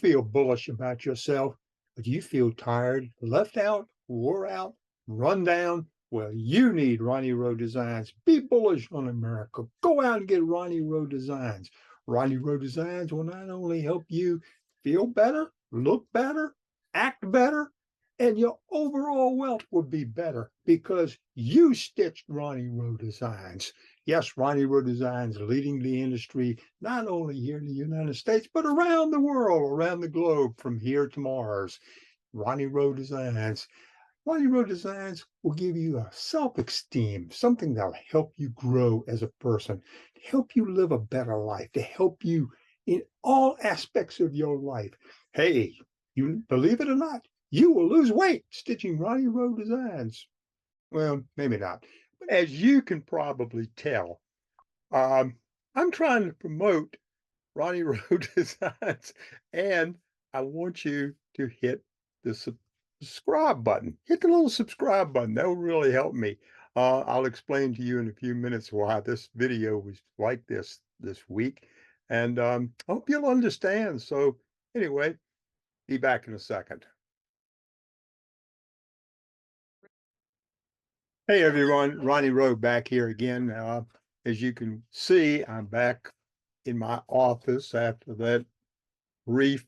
feel bullish about yourself, but you feel tired, left out, wore out, run down, well, you need Ronnie Rowe Designs. Be bullish on America. Go out and get Ronnie Rowe Designs. Ronnie Rowe Designs will not only help you feel better, look better, act better, and your overall wealth will be better because you stitched Ronnie Rowe Designs. Yes, Ronnie Rowe Designs leading the industry, not only here in the United States, but around the world, around the globe, from here to Mars. Ronnie Rowe Designs. Ronnie Rowe Designs will give you a self-esteem, something that'll help you grow as a person, to help you live a better life, to help you in all aspects of your life. Hey, you believe it or not, you will lose weight stitching Ronnie Rowe Designs. Well, maybe not. But as you can probably tell, um, I'm trying to promote Ronnie Rowe Designs, and I want you to hit the subscribe button. Hit the little subscribe button. That will really help me. I'll explain to you in a few minutes why this video was like this week, and I hope you'll understand. So anyway, be back in a second. Hey everyone, Ronnie Rowe back here again. As you can see, I'm back in my office after that brief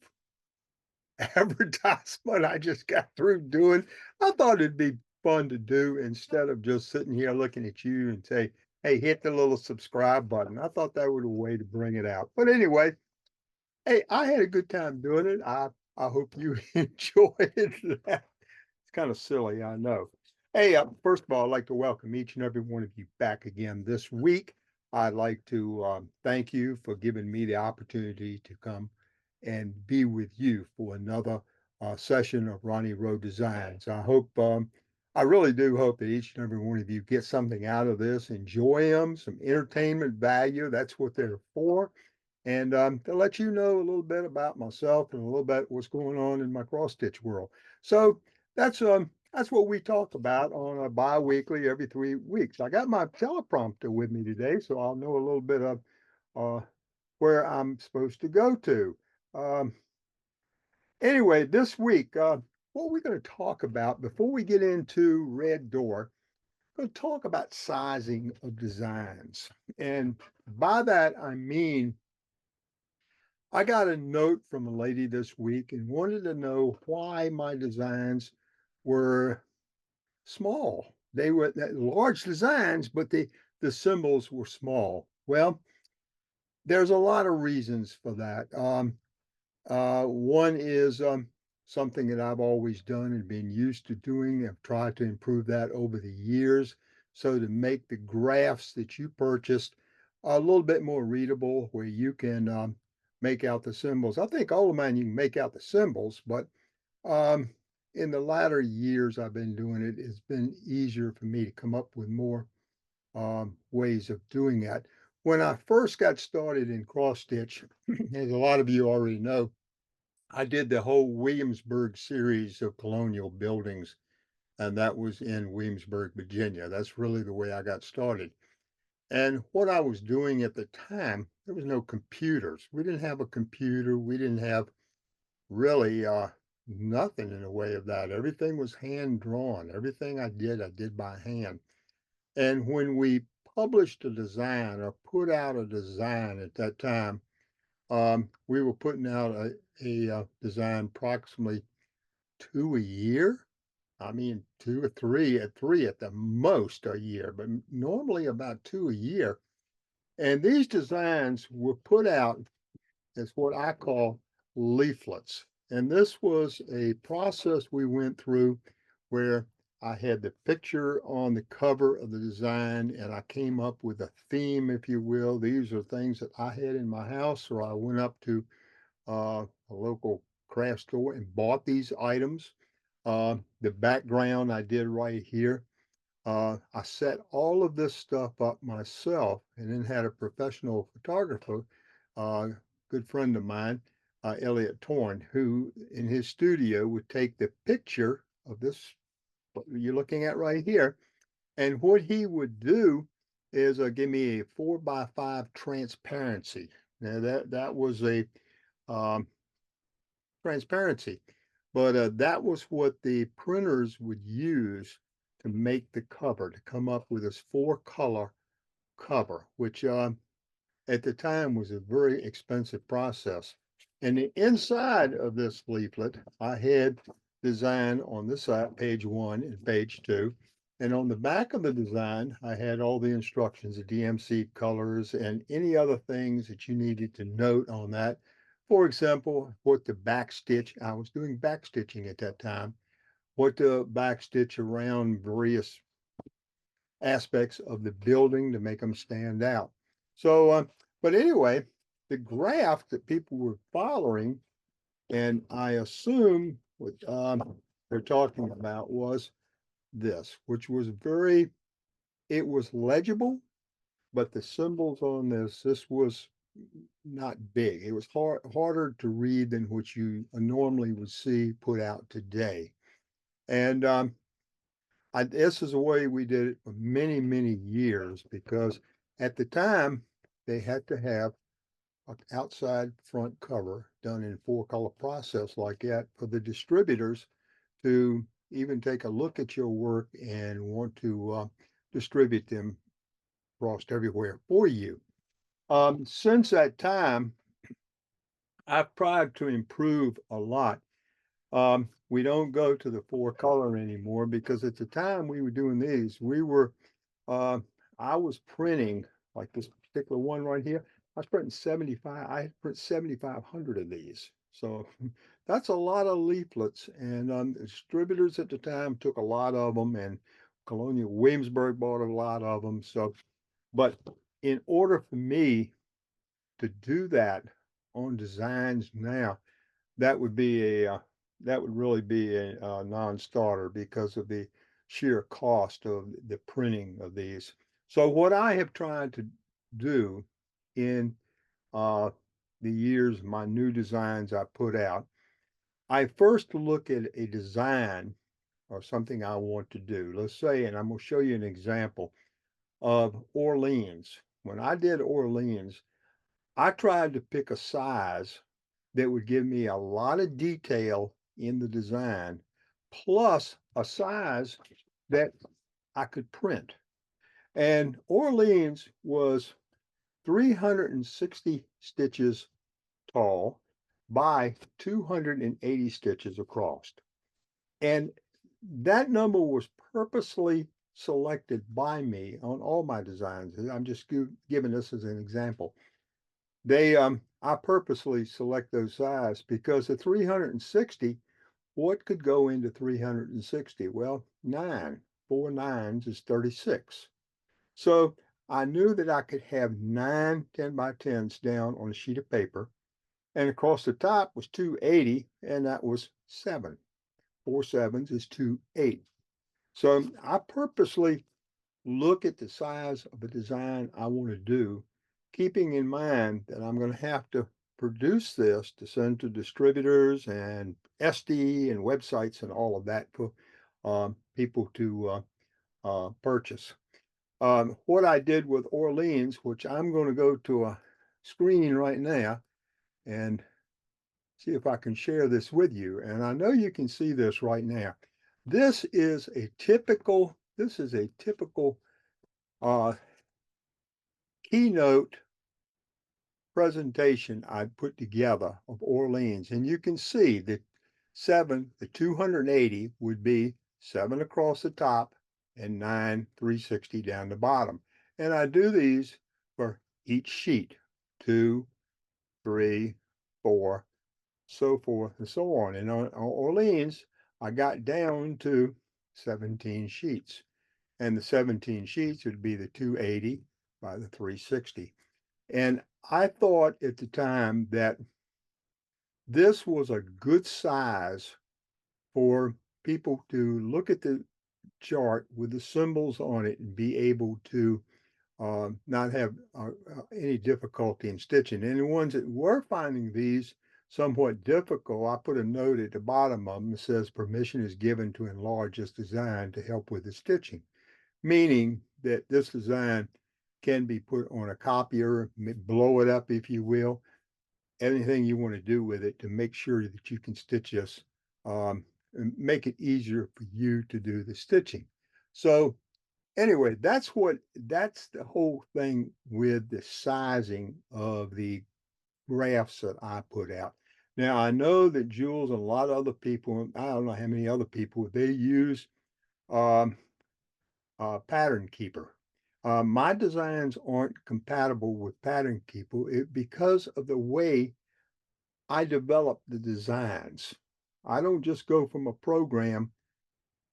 advertisement I just got through doing. I thought it'd be fun to do instead of just sitting here looking at you and say, hey, hit the little subscribe button. I thought that was a way to bring it out. But anyway, hey, I had a good time doing it. I hope you enjoyed it. It's kind of silly, I know. Hey, first of all, I'd like to welcome each and every one of you back again this week. I'd like to thank you for giving me the opportunity to come and be with you for another session of Ronnie Rowe Designs. I really do hope that each and every one of you get something out of this, enjoy them, some entertainment value. That's what they're for. And to let you know a little bit about myself and a little bit what's going on in my cross stitch world. So that's what we talk about on a bi-weekly every 3 weeks. I got my teleprompter with me today, so I'll know a little bit of uh, where I'm supposed to go to. Um, anyway, this week, what we're going to talk about before we get into Red Door, I'm going to talk about sizing of designs. And by that, I mean, I got a note from a lady this week and wanted to know why my designs were small. They were large designs, but the symbols were small. Well, there's a lot of reasons for that. One is something that I've always done and been used to doing. I've tried to improve that over the years. So to make the graphs that you purchased a little bit more readable, where you can make out the symbols. I think all of mine you can make out the symbols, but um, in the latter years I've been doing it, it's been easier for me to come up with more ways of doing that. When I first got started in cross stitch, as a lot of you already know, I did the whole Williamsburg series of colonial buildings, and that was in Williamsburg, Virginia. That's really the way I got started. And what I was doing at the time, there was no computers. We didn't have a computer. We didn't have really nothing in the way of that. Everything was hand drawn. Everything I did by hand. And when we published a design or put out a design at that time, we were putting out a design approximately 2 a year. I mean, 2 or 3 at the most a year, but normally about 2 a year. And these designs were put out as what I call leaflets. And this was a process we went through where I had the picture on the cover of the design and I came up with a theme, if you will. These are things that I had in my house, or I went up to a local craft store and bought these items. The background I did right here. I set all of this stuff up myself and then had a professional photographer, good friend of mine, Elliot Torn, who in his studio would take the picture of this, what you're looking at right here. And what he would do is give me a 4x5 transparency. Now that was a um, transparency. But that was what the printers would use to make the cover, to come up with this 4-color cover, which at the time was a very expensive process. And the inside of this leaflet, I had design on this side, page 1 and page 2. And on the back of the design, I had all the instructions, the DMC colors, and any other things that you needed to note on that. For example, what the back stitch, I was doing back stitching at that time, what to back stitch around various aspects of the building to make them stand out. So, but anyway, the graph that people were following, and I assume what they're talking about was this, which was it was legible, but the symbols on this was not big. It was harder to read than what you normally would see put out today. And this is the way we did it for many, many years because at the time they had to have an outside front cover done in 4-color process like that for the distributors to even take a look at your work and want to distribute them across everywhere for you. Since that time, I've tried to improve a lot. We don't go to the 4-color anymore because at the time we were doing these, uh, I was printing like this particular one right here. I was printing 75, I print 7,500 of these. So that's a lot of leaflets. And the distributors at the time took a lot of them, and Colonial Williamsburg bought a lot of them. So, but in order for me to do that on designs now, that would be that would really be a non-starter because of the sheer cost of the printing of these. So what I have tried to do in uh, the years, my new designs I put out, I first look at a design or something I want to do. Let's say, and I'm going to show you an example of Orleans. When I did Orleans, I tried to pick a size that would give me a lot of detail in the design, plus a size that I could print. And Orleans was 360 stitches tall by 280 stitches across. And that number was purposely selected by me on all my designs. I'm just giving this as an example. I purposely select those size because the 360, what could go into 360? Well, 4 nines is 36. So I knew that I could have 9 10 by 10s down on a sheet of paper, and across the top was 280, and that was 7. 4 sevens is 280. So I purposely look at the size of a design I want to do, keeping in mind that I'm going to have to produce this to send to distributors and SD and websites and all of that for people to purchase. What I did with Orleans, which I'm going to go to a screen right now and see if I can share this with you. And I know you can see this right now. This is a typical uh, keynote presentation I put together of Orleans. And you can see that the 280 would be 7 across the top and 9 360 down the bottom. And I do these for each sheet, 2, 3, 4, so forth and so on. And on Orleans, I got down to 17 sheets. And the 17 sheets would be the 280 by the 360. And I thought at the time that this was a good size for people to look at the chart with the symbols on it and be able to not have any difficulty in stitching. And the ones that were finding these somewhat difficult, I put a note at the bottom of them that says permission is given to enlarge this design to help with the stitching, meaning that this design can be put on a copier, blow it up if you will, anything you want to do with it to make sure that you can stitch this and make it easier for you to do the stitching. So anyway, that's the whole thing with the sizing of the graphs that I put out. Now I know that Jules and a lot of other people, I don't know how many other people, they use um, Pattern Keeper. My designs aren't compatible with Pattern Keeper because of the way I develop the designs. I don't just go from a program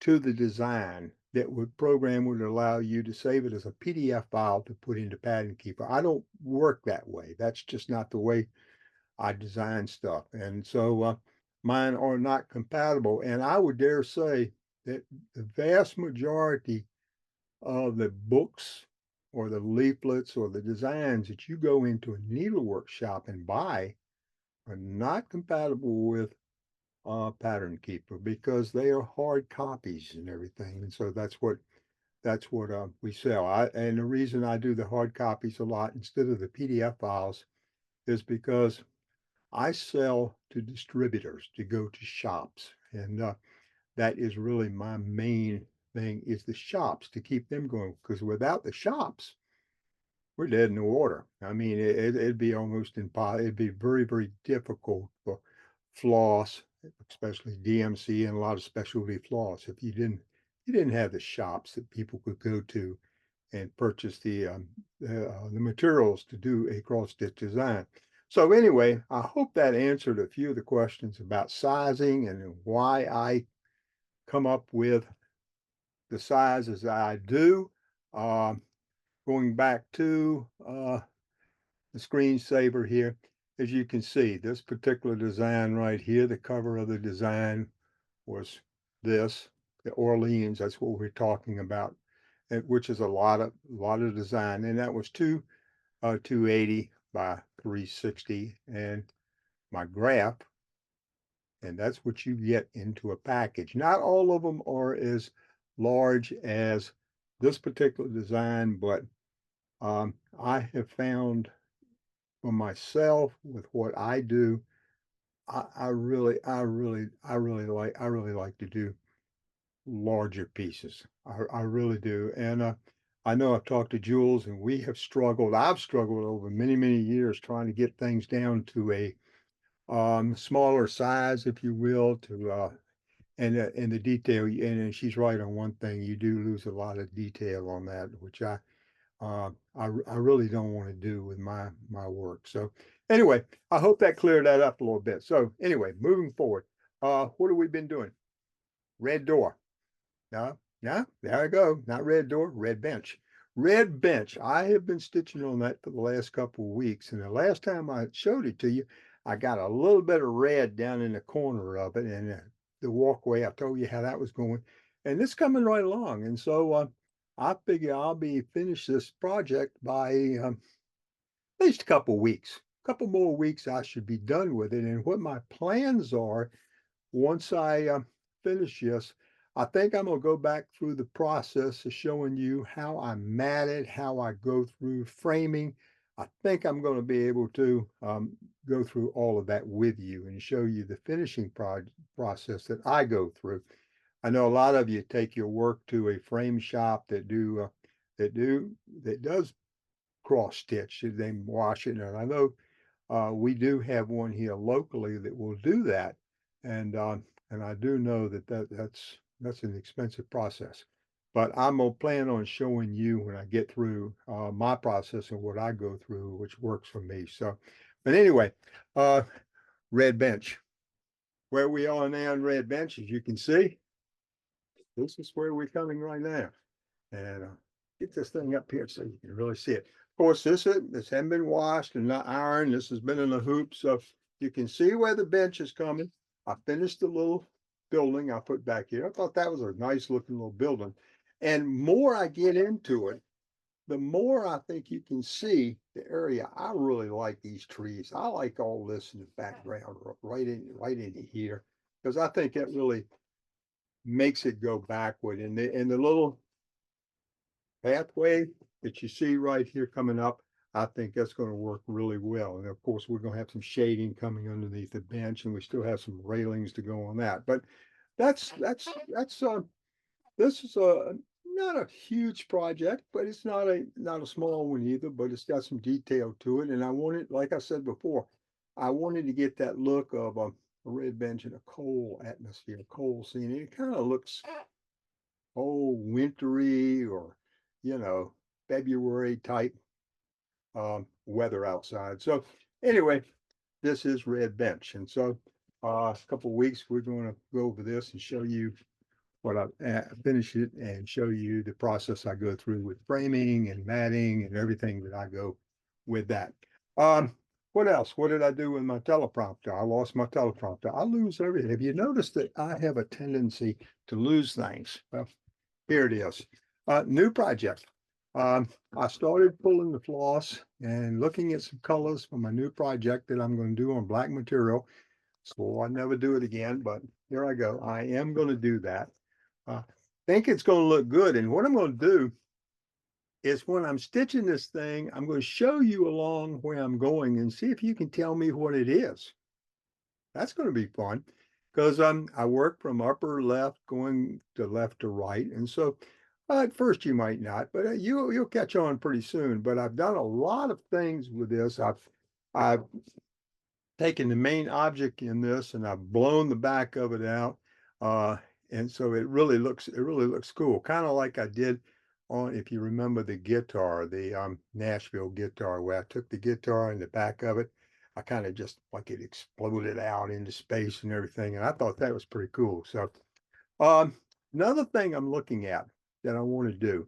to the design. That program would allow you to save it as a PDF file to put into Pattern Keeper. I don't work that way. That's just not the way I design stuff. And so mine are not compatible. And I would dare say that the vast majority of the books or the leaflets or the designs that you go into a needlework shop and buy are not compatible with Pattern Keeper because they are hard copies and everything. And so that's what we sell. And the reason I do the hard copies a lot instead of the PDF files is because I sell to distributors to go to shops, and that is really my main thing is the shops to keep them going. Because without the shops, we're dead in the water. I mean, it'd be almost impossible. It'd be very, very difficult for Floss, especially DMC and a lot of specialty floss, if you didn't have the shops that people could go to and purchase the materials to do a cross stitch design. So anyway, I hope that answered a few of the questions about sizing and why I come up with the sizes I do. Going back to the screensaver here, as you can see, this particular design right here, the cover of the design was this, the Orleans, that's what we're talking about, which is a lot of design. And that was 280 by 360 and my graph, and that's what you get into a package. Not all of them are as large as this particular design, but I have found for myself with what I do, I really like to do larger pieces. I really do. And I know I've talked to Jules and I've struggled over many, many years trying to get things down to a smaller size, if you will, to and the detail. And she's right on one thing. You do lose a lot of detail on that, which I really don't want to do with my work. So anyway, I hope that cleared that up a little bit. So anyway, moving forward, what have we been doing? Red door. No, no, there I go. Not red door, red bench. Red bench. I have been stitching on that for the last couple of weeks. And the last time I showed it to you, I got a little bit of red down in the corner of it. And the walkway, I told you how that was going. And it's coming right along. And so I figure I'll be finished this project by at least a couple of weeks. A couple more weeks, I should be done with it. And what my plans are once I finish this, I think I'm going to go back through the process of showing you how I mat it, how I go through framing. I think I'm going to be able to go through all of that with you and show you the finishing process that I go through. I know a lot of you take your work to a frame shop that does cross stitch. They wash it, and I know we do have one here locally that will do that, and I do know that's an expensive process. But I'm gonna plan on showing you when I get through my process and what I go through, which works for me. So, but anyway, red bench. Where we are now in red bench, as you can see, this is where we're coming right now. And get this thing up here so you can really see it. Of course, this hasn't been washed and not ironed. This has been in a hoop, so you can see where the bench is coming. I finished the little building I put back here. I thought that was a nice looking little building. And more I get into it, the more I think you can see the area. I really like these trees. I like all this in the background, right in here, because I think that really makes it go backward. And the little pathway that you see right here coming up, I think that's going to work really well. And of course, we're going to have some shading coming underneath the bench, and we still have some railings to go on that. But that's this is a not a huge project, but it's not a small one either. But it's got some detail to it, and I wanted, like I said before, I wanted to get that look of a red bench in a cold atmosphere, cold scene. And it kind of looks wintry or February type weather outside. So anyway, this is red bench, and so a couple of weeks we're going to go over this and show you what I finish it and show you the process I go through with framing and matting and everything that I go with that. Um, what else? What did I do with my teleprompter? I lost my teleprompter. I lose everything. Have you noticed that I have a tendency to lose things? Well, here it is. New project. I started pulling the floss and looking at some colors for my new project that I'm going to do on black material. So I never do it again, but here I go. I am going to do that. Think it's going to look good. And what I'm going to do is when I'm stitching this thing, I'm going to show you along where I'm going and see if you can tell me what it is. That's going to be fun because I work from upper left going to left to right. And so at first you might not, but you'll catch on pretty soon. But I've done a lot of things with this. I've taken the main object in this and I've blown the back of it out. And so it really looks cool. Kind of like I did on, if you remember the guitar, the Nashville guitar, where I took the guitar and the back of it, I kind of just like it exploded out into space and everything. And I thought that was pretty cool. So um, another thing I'm looking at that I want to do.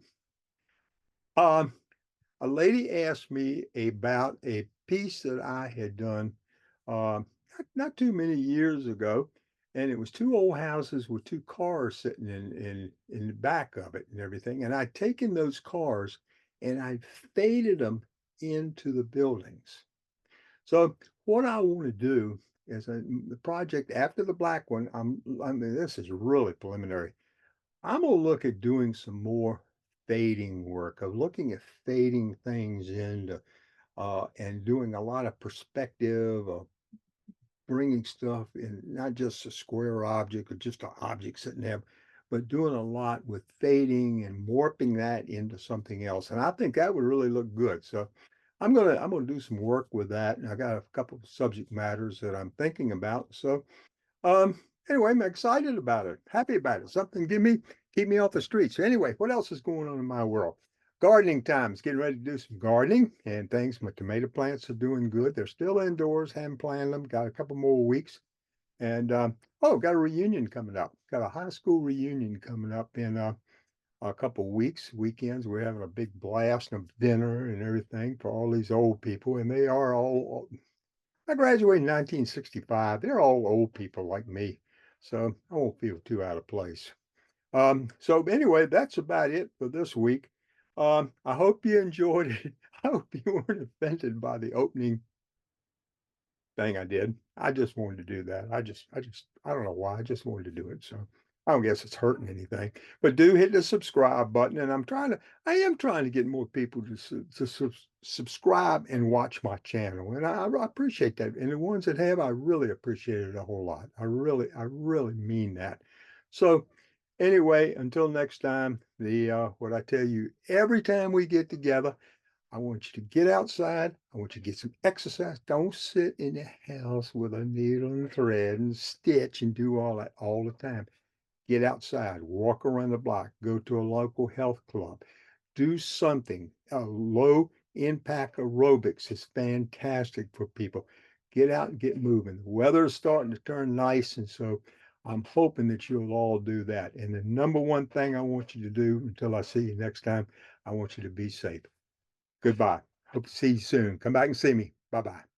Um, a lady asked me about a piece that I had done not too many years ago, and it was two old houses with two cars sitting in the back of it and everything. And I'd taken those cars and I faded them into the buildings. So what I want to do is the project after the black one. I mean, this is really preliminary. I'm gonna look at doing some more fading work of looking at fading things into and doing a lot of perspective of bringing stuff in, not just a square object or just an object sitting there, but doing a lot with fading and warping that into something else. And I think that would really look good. So I'm gonna do some work with that. And I got a couple of subject matters that I'm thinking about. So um, anyway, I'm excited about it, happy about it. Something keep me off the streets. So anyway, what else is going on in my world? Gardening times, getting ready to do some gardening and things. My tomato plants are doing good. They're still indoors, haven't planted them, got a couple more weeks. And got a reunion coming up. Got a high school reunion coming up in a couple weeks, weekends. We're having a big blast of dinner and everything for all these old people. And they are all I graduated in 1965. They're all old people like me, so I won't feel too out of place. So anyway, that's about it for this week. I hope you enjoyed it. I hope you weren't offended by the opening thing I did. I just wanted to do that. I don't know why. I just wanted to do it. So I don't guess it's hurting anything. But do hit the subscribe button. And I am trying to get more people to subscribe and watch my channel. And I appreciate that. And the ones that have, I really appreciate it a whole lot. I really mean that. So anyway, until next time, what I tell you every time we get together, I want you to get outside. I want you to get some exercise. Don't sit in the house with a needle and thread and stitch and do all that all the time. Get outside, walk around the block, go to a local health club, do something. Low impact aerobics is fantastic for people. Get out and get moving. The weather is starting to turn nice, and so I'm hoping that you'll all do that. And the number one thing I want you to do until I see you next time, I want you to be safe. Goodbye. Hope to see you soon. Come back and see me. Bye bye.